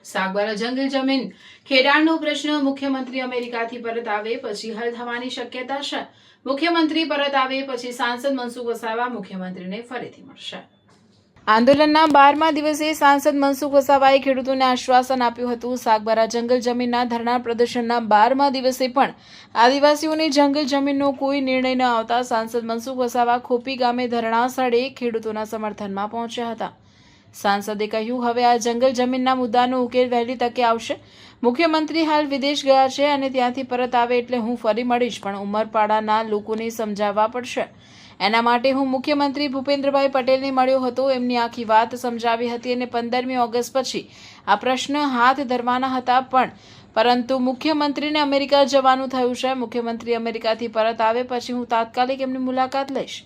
સાગબારા જંગલ જમીન ખેડાણનો પ્રશ્ન મુખ્યમંત્રી અમેરિકાથી પરત આવે પછી હલ થવાની શક્યતા છે। મુખ્યમંત્રી પરત આવે પછી સાંસદ મનસુખ વસાવા મુખ્યમંત્રીને ફરીથી મળશે। આંદોલનના 12મા દિવસે સાંસદ મનસુખ વસાવાએ ખેડૂતોને આશ્વાસન આપ્યું હતું। સાગબારા જંગલ જમીનના ધરણા પ્રદર્શનના 12મા દિવસે પણ આદિવાસીઓની જંગલ જમીનનો કોઈ નિર્ણય ન આવતા સાંસદ મનસુખ વસાવા ખોપી ગામે ધરણા સ્થળે ખેડૂતોના સમર્થનમાં પહોંચ્યા હતા। સાંસદે કહ્યું, હવે આ જંગલ જમીનના મુદ્દાનો ઉકેલ વહેલી તકે આવશે। મુખ્યમંત્રી હાલ વિદેશ ગયા છે અને ત્યાંથી પરત આવે એટલે હું ફરી મળીશ, પણ ઉમરપાડાના લોકોને સમજાવવા પડશે। એના માટે હું મુખ્યમંત્રી ભૂપેન્દ્રભાઈ પટેલને મળ્યો હતો, એમની આખી વાત સમજાવી હતી અને 15મી ઓગસ્ટ પછી આ પ્રશ્ન હાથ ધરવાના હતા, પરંતુ મુખ્યમંત્રીને અમેરિકા જવાનું થયું છે। મુખ્યમંત્રી અમેરિકાથી પરત આવે પછી હું તાત્કાલિક એમની મુલાકાત લઈશ।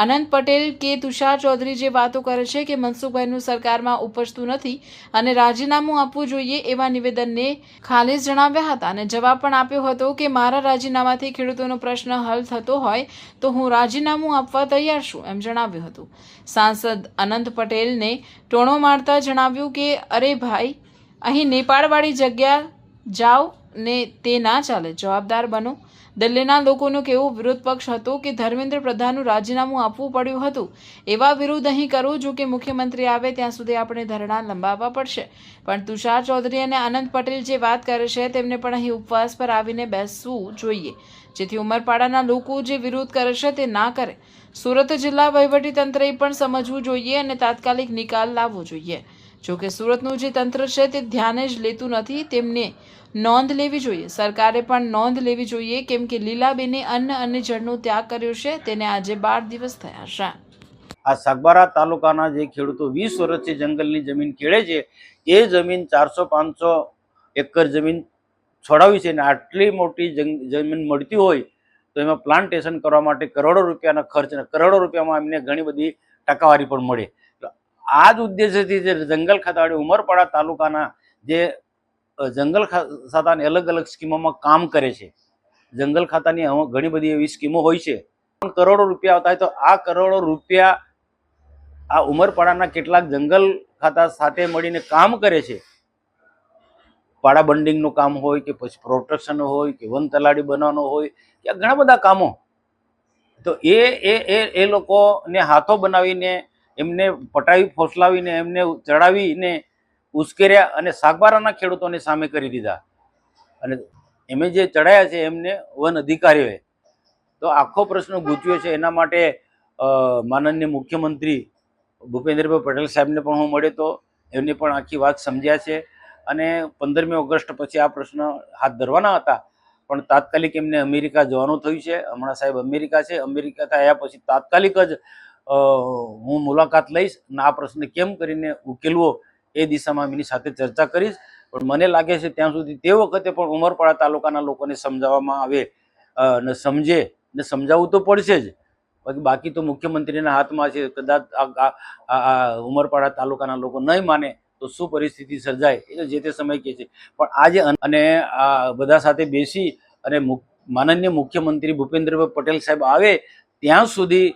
અનંત પટેલ કે તુષાર ચૌધરી જે વાતો કરે છે કે મનસુખભાઈનું સરકારમાં ઉપજતું નથી અને રાજીનામું આપવું જોઈએ એવા નિવેદનને ખાલીસ જણાવ્યા હતા અને જવાબ પણ આપ્યો હતો કે મારા રાજીનામાથી ખેડૂતોનો પ્રશ્ન હલ થતો હોય તો હું રાજીનામું આપવા તૈયાર છું એમ જણાવ્યું હતું। સાંસદ અનંત પટેલને ટોણો મારતા જણાવ્યું કે અરે ભાઈ, અહીં નેપાળવાળી જગ્યા જાઓ ને તે ના ચાલે, જવાબદાર બનો। દિલ્હીના લોકોનો કેવો વિરોધ પક્ષ હતો કે ધર્મેન્દ્ર પ્રધાનનું રાજીનામું આપવું પડ્યું હતું, એવા વિરોધ અહીં કરો। જો કે મુખ્યમંત્રી આવે ત્યાં સુધી આપણે ધરણા લંબાવવા પડશે, પણ તુષાર ચૌધરી અને અનંત પટેલ જે વાત કરે છે તેમને પણ અહીં ઉપવાસ પર આવીને બેસવું જોઈએ, જેથી ઉમરપાડાના લોકો જે વિરોધ કરે છે તે ના કરે। સુરત જિલ્લા વહીવટીતંત્રએ પણ સમજવું જોઈએ અને તાત્કાલિક નિકાલ લાવવો જોઈએ। જોકે સુરતનું જે તંત્ર છે તે ધ્યાને જ લેતું નથી, તેમને નોંધ લેવી જોઈએ। સરકારે પણ નોંધ લેવી જોઈએ, કેમ કે લીલાબેને અન્ન અને જળનો ત્યાગ કર્યો છે, તેને આજે 12 દિવસ થયા છે। આ સાગબારા તાલુકાના જે ખેડૂતો 20 વર્ષથી જંગલની જમીન ખેડે છે, એ જમીન 400-500 એકર જમીન છોડાવી છે ને આટલી મોટી જમીન મળતી હોય તો એમાં પ્લાન્ટેશન કરવા માટે કરોડો રૂપિયાના ખર્ચ અને કરોડો રૂપિયામાં એમને ઘણી બધી ટકાવારી પણ મળે। આ જ ઉદ્દેશ્યથી જે જંગલ ખાતાવાળી ઉમરપાડા તાલુકાના જે જંગલ ખાતાની અલગ અલગ સ્કીમોમાં કામ કરે છે, જંગલ ખાતાની ઘણી બધી એવી સ્કીમો હોય છે, કરોડો રૂપિયા આવતા હોય તો આ કરોડો રૂપિયા આ ઉમરપાડાના કેટલાક જંગલ ખાતા સાથે મળીને કામ કરે છે। પાડા બંડિંગનું કામ હોય કે પછી પ્રોટેક્શન હોય કે વન તલાડી બનાવવાનો હોય કે ઘણા બધા કામો, તો એ લોકોને હાથો બનાવીને એમને પટાવી ફોસલાવીને એમને ચડાવીને ઉશ્કેર્યા અને સાગબારાના ખેડૂતોને સામે કરી દીધા અને એમે જે ચડાયા છે એમને વન અધિકારીઓએ તો આખો પ્રશ્ન ગૂંચવ્યો છે। એના માટે માનનીય મુખ્યમંત્રી ભૂપેન્દ્રભાઈ પટેલ સાહેબને પણ હું મળ્યો તો એમને પણ આખી વાત સમજ્યા છે અને 15મી ઓગસ્ટ પછી આ પ્રશ્ન હાથ ધરવાના હતા, પણ તાત્કાલિક એમને અમેરિકા જવાનું થયું છે। હમણાં સાહેબ અમેરિકા છે, અમેરિકાથી આવ્યા પછી તાત્કાલિક જ હું મુલાકાત લઈશ અને આ પ્રશ્ન કેમ કરીને ઉકેલવો એ દિશામાં એમની સાથે ચર્ચા કરીશ। પણ મને લાગે છે ત્યાં સુધી તે વખતે પણ ઉમરપાડા તાલુકાના લોકોને સમજાવવામાં આવે અને સમજે ને સમજાવવું તો પડશે જ, બાકી તો મુખ્યમંત્રીના હાથમાં છે। કદાચ ઉમરપાડા તાલુકાના લોકો નહીં માને તો શું પરિસ્થિતિ સર્જાય એ જે તે સમય કહે છે। પણ આજે અને આ બધા સાથે બેસી અને માનનીય મુખ્યમંત્રી ભૂપેન્દ્રભાઈ પટેલ સાહેબ આવે ત્યાં સુધી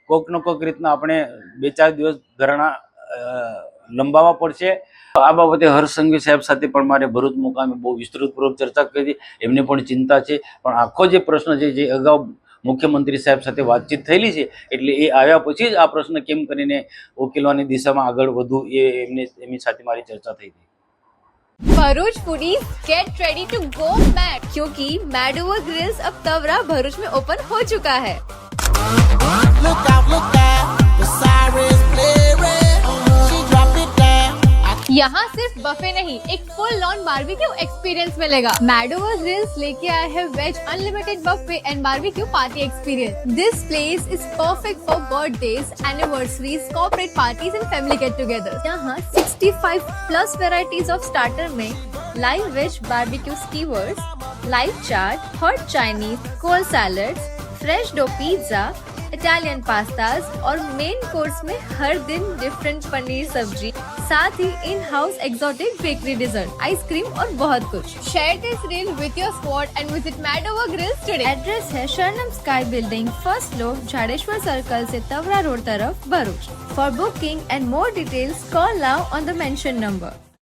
કોઈક ને કોઈક રીતના આપણે 2-4 દિવસ ધરણા લંબાવવા પડશે। આ બાબતે હર્ષ સંઘવી સાહેબ સાથે પણ મારે ભરૂચ મુકામે બહુ વિસ્તૃતપૂર્વક ચર્ચા કરી, એમને પણ ચિંતા છે। પણ આખો જે પ્રશ્ન છે જે અગાઉ મુખ્યમંત્રી સાહેબ સાથે વાતચીત થયેલી છે, એટલે એ આવ્યા પછી જ આ પ્રશ્ન કેમ કરીને ઉકેલવાની દિશામાં આગળ વધુ એમની સાથે મારી ચર્ચા થઈ હતી। Bharuch foodies get ready to go mad, क्योंकि मैडोवर ग्रिल्स अब तवरा भरूच में ओपन हो चुका है। Look out, the sirens blaring. She drop it down. यहाँ सिर्फ बफे नहीं, एक फुल ऑन बारबेक्यू एक्सपीरियंस मिलेगा। मैडोवर ग्रिल्स लेके आए हैं veg unlimited buffet and barbecue party experience. This place is perfect for birthdays, anniversaries, corporate parties and family get together. यहाँ 65+ varieties of starter में live veg barbecue skewers, live chaat, hot Chinese, cold salads, fresh dough pizza, Italian pastas और main course में हर दिन different paneer सब्जी, साथ ही in house exotic bakery dessert, ice cream और बहुत कुछ। Share this reel with your squad and visit Madover Grills today. Address है Sharanam sky building, first floor, Jhadeshwar circle से तवरा रोड तरफ, Bharuch. For booking and more details call now on the mention number.